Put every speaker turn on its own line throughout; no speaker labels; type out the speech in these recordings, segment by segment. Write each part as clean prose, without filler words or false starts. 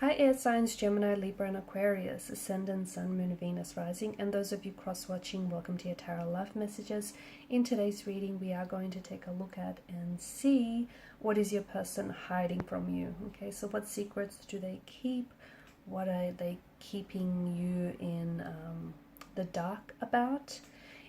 Hi air signs Gemini, Libra and Aquarius, Ascendant, Sun, Moon, Venus, Rising, and those of you cross-watching, welcome to your Tarot Love Messages. In today's reading, we are going to take a look at and see what is your person hiding from you. Okay, so what secrets do they keep? What are they keeping you in the dark about?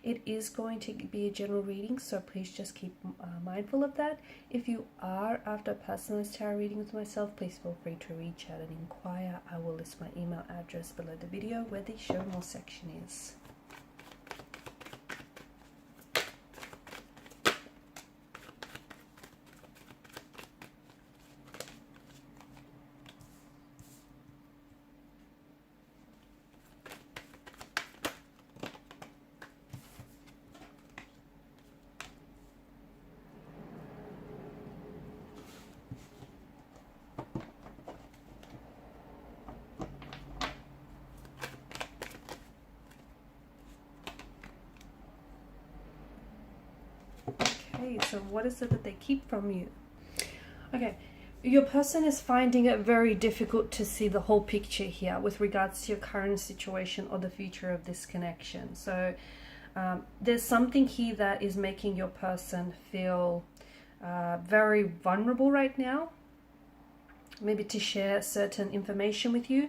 It is going to be a general reading, so please just keep mindful of that. If you are after a personalized tarot reading with myself, please feel free to reach out and inquire. I will list my email address below the video where the show more section is. Okay, so what is it that they keep from you? Okay, your person is finding it very difficult to see the whole picture here with regards to your current situation or the future of this connection. So there's something here that is making your person feel very vulnerable right now, maybe to share certain information with you,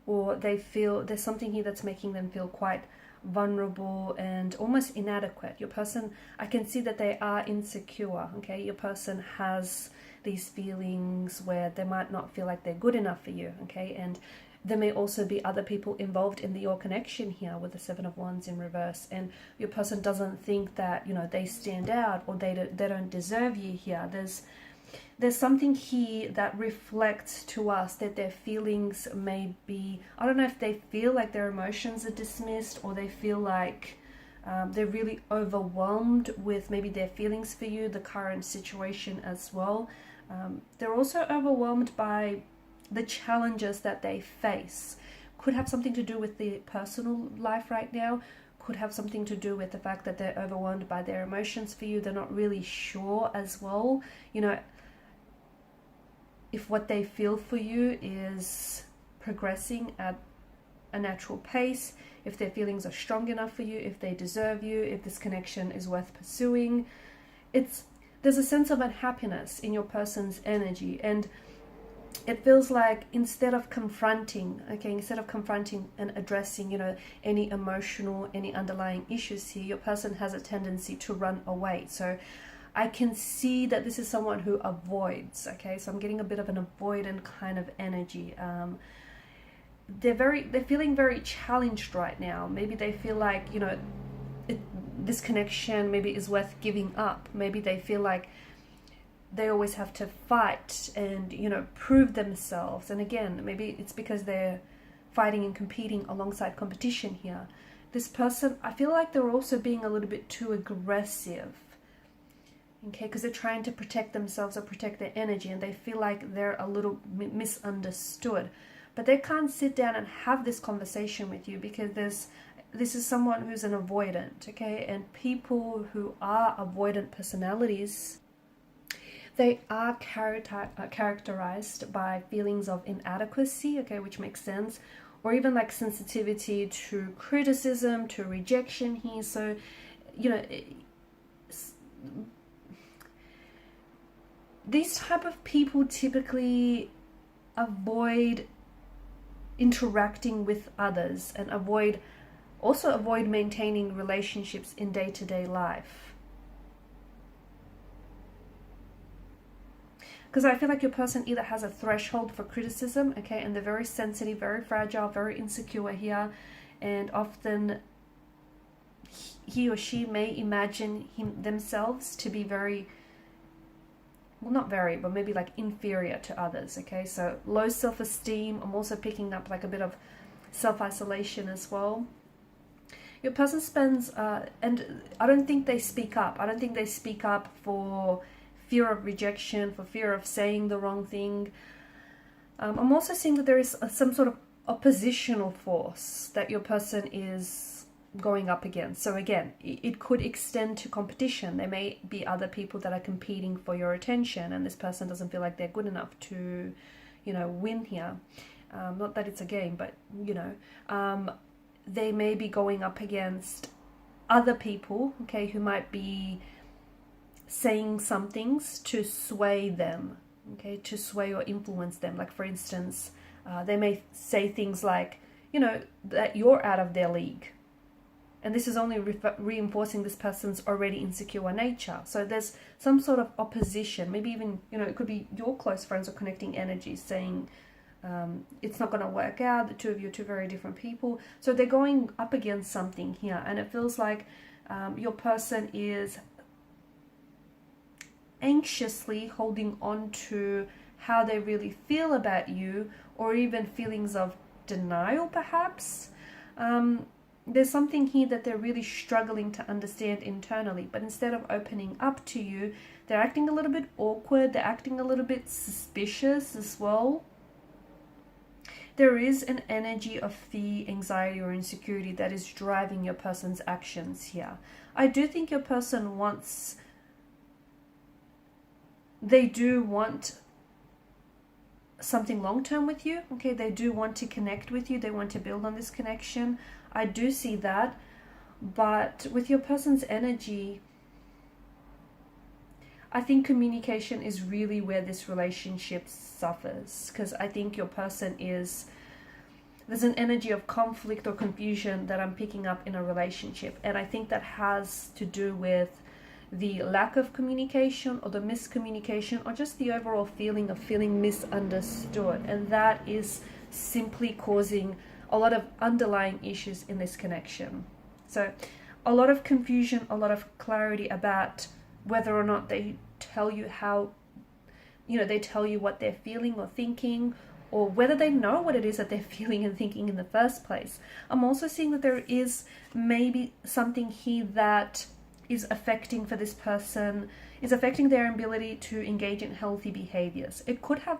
or they feel there's something here that's making them feel quite vulnerable and almost inadequate. Your person, I can see that they are insecure. Okay, your person has these feelings where they might not feel like they're good enough for you. Okay, and there may also be other people involved in your connection here with the Seven of Wands in reverse, and your person doesn't think that, you know, they stand out or they don't deserve you here. There's something here that reflects to us that their feelings may be, I don't know if they feel like their emotions are dismissed, or they feel like they're really overwhelmed with maybe their feelings for you, the current situation as well. They're also overwhelmed by the challenges that they face. Could have something to do with the personal life right now, could have something to do with the fact that they're overwhelmed by their emotions for you. They're not really sure as well, you know, if what they feel for you is progressing at a natural pace, if their feelings are strong enough for you, if they deserve you, if this connection is worth pursuing. There's a sense of unhappiness in your person's energy, and it feels like instead of confronting and addressing, you know, any emotional, any underlying issues here, your person has a tendency to run away. So I can see that this is someone who avoids. Okay, so I'm getting a bit of an avoidant kind of energy. They're feeling very challenged right now. Maybe they feel like, you know, this connection maybe is worth giving up. Maybe they feel like they always have to fight and, you know, prove themselves. And again, maybe it's because they're fighting and competing alongside competition here. This person, I feel like they're also being a little bit too aggressive. Okay, because they're trying to protect themselves or protect their energy, and they feel like they're a little misunderstood. But they can't sit down and have this conversation with you because this is someone who's an avoidant. Okay, and people who are avoidant personalities, they are characterized by feelings of inadequacy, okay, which makes sense, or even like sensitivity to criticism, to rejection here. So, you know, these type of people typically avoid interacting with others and also avoid maintaining relationships in day-to-day life. Because I feel like your person either has a threshold for criticism, okay, and they're very sensitive, very fragile, very insecure here, and often he or she may imagine themselves to be very, well, not very, but maybe like inferior to others. Okay, so low self-esteem. I'm also picking up like a bit of self-isolation as well. Your person spends and I don't think they speak up. I don't think they speak up for fear of rejection, for fear of saying the wrong thing. I'm also seeing that there is some sort of oppositional force that your person is going up against. So again, it could extend to competition. There may be other people that are competing for your attention, and this person doesn't feel like they're good enough to, you know, win here. Not that it's a game, but you know, they may be going up against other people, okay, who might be saying some things to sway them, okay, to sway or influence them. Like, for instance, they may say things like, you know, that you're out of their league. And this is only reinforcing this person's already insecure nature. So there's some sort of opposition, maybe even, you know, it could be your close friends or connecting energies saying, it's not going to work out, the two of you are two very different people. So they're going up against something here, and it feels like your person is anxiously holding on to how they really feel about you, or even feelings of denial perhaps. There's something here that they're really struggling to understand internally, but instead of opening up to you, they're acting a little bit awkward, they're acting a little bit suspicious as well. There is an energy of fear, anxiety, or insecurity that is driving your person's actions here. I do think your person wants, they do want something long-term with you, okay? They do want to connect with you, they want to build on this connection. I do see that, but with your person's energy, I think communication is really where this relationship suffers, because I think your person is, there's an energy of conflict or confusion that I'm picking up in a relationship, and I think that has to do with the lack of communication or the miscommunication, or just the overall feeling of feeling misunderstood, and that is simply causing a lot of underlying issues in this connection. So a lot of confusion, a lot of clarity about whether or not they tell you how, you know, they tell you what they're feeling or thinking, or whether they know what it is that they're feeling and thinking in the first place. I'm also seeing that there is maybe something here that is affecting for this person, is affecting their ability to engage in healthy behaviors. It could have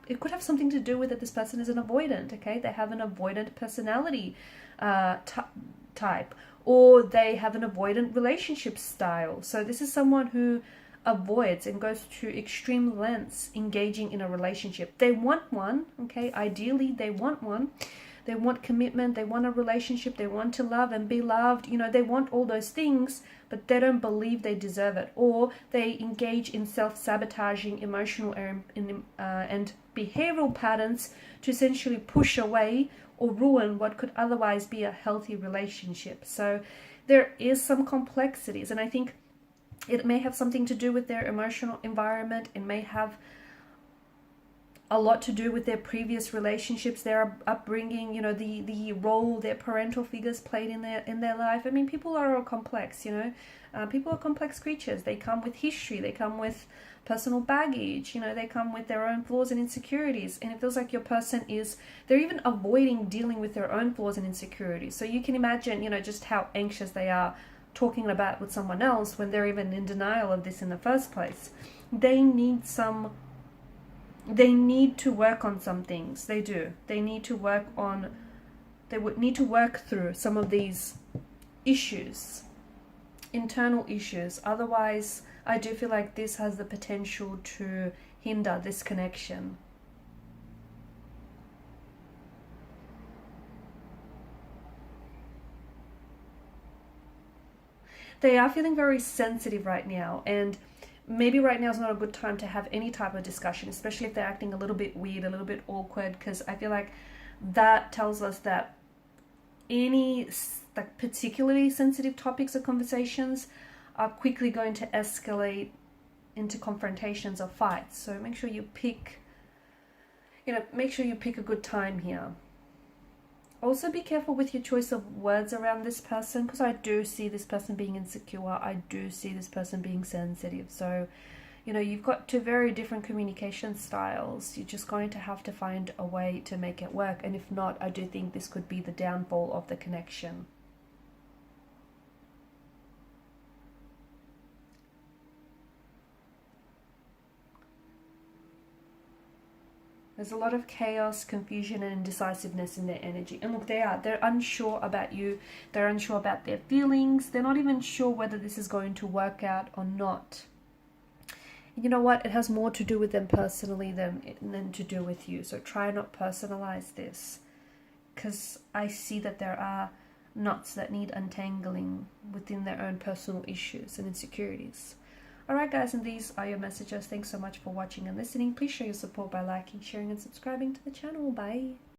it could have something to do with that this person is an avoidant, okay? They have an avoidant personality type, or they have an avoidant relationship style. So this is someone who avoids and goes to extreme lengths engaging in a relationship. They want one, okay? Ideally, they want one. They want commitment, they want a relationship, they want to love and be loved. You know, they want all those things, but they don't believe they deserve it. Or they engage in self-sabotaging emotional and behavioral patterns to essentially push away or ruin what could otherwise be a healthy relationship. So there is some complexities, and I think it may have something to do with their emotional environment. It may have a lot to do with their previous relationships, their upbringing, you know, the role their parental figures played in their life. I mean, people are all complex, you know. People are complex creatures. They come with history, they come with personal baggage, you know, they come with their own flaws and insecurities. And it feels like your person they're even avoiding dealing with their own flaws and insecurities. So you can imagine, you know, just how anxious they are talking about with someone else when they're even in denial of this in the first place. They need to work on some things. They do. They need to work on, they would need to work through some of these issues, internal issues. Otherwise, I do feel like this has the potential to hinder this connection. They are feeling very sensitive right now, and maybe right now is not a good time to have any type of discussion, especially if they're acting a little bit weird, a little bit awkward, because I feel like that tells us that any like particularly sensitive topics or conversations are quickly going to escalate into confrontations or fights. So make sure you pick a good time here. Also be careful with your choice of words around this person, because I do see this person being insecure. I do see this person being sensitive. So, you know, you've got two very different communication styles. You're just going to have to find a way to make it work. And if not, I do think this could be the downfall of the connection. There's a lot of chaos, confusion, and indecisiveness in their energy. And look, they're unsure about you. They're unsure about their feelings. They're not even sure whether this is going to work out or not. you know what, it has more to do with them personally than to do with you. So try not personalize this, because I see that there are knots that need untangling within their own personal issues and insecurities. Alright guys, and these are your messages. Thanks so much for watching and listening. Please show your support by liking, sharing and subscribing to the channel. Bye.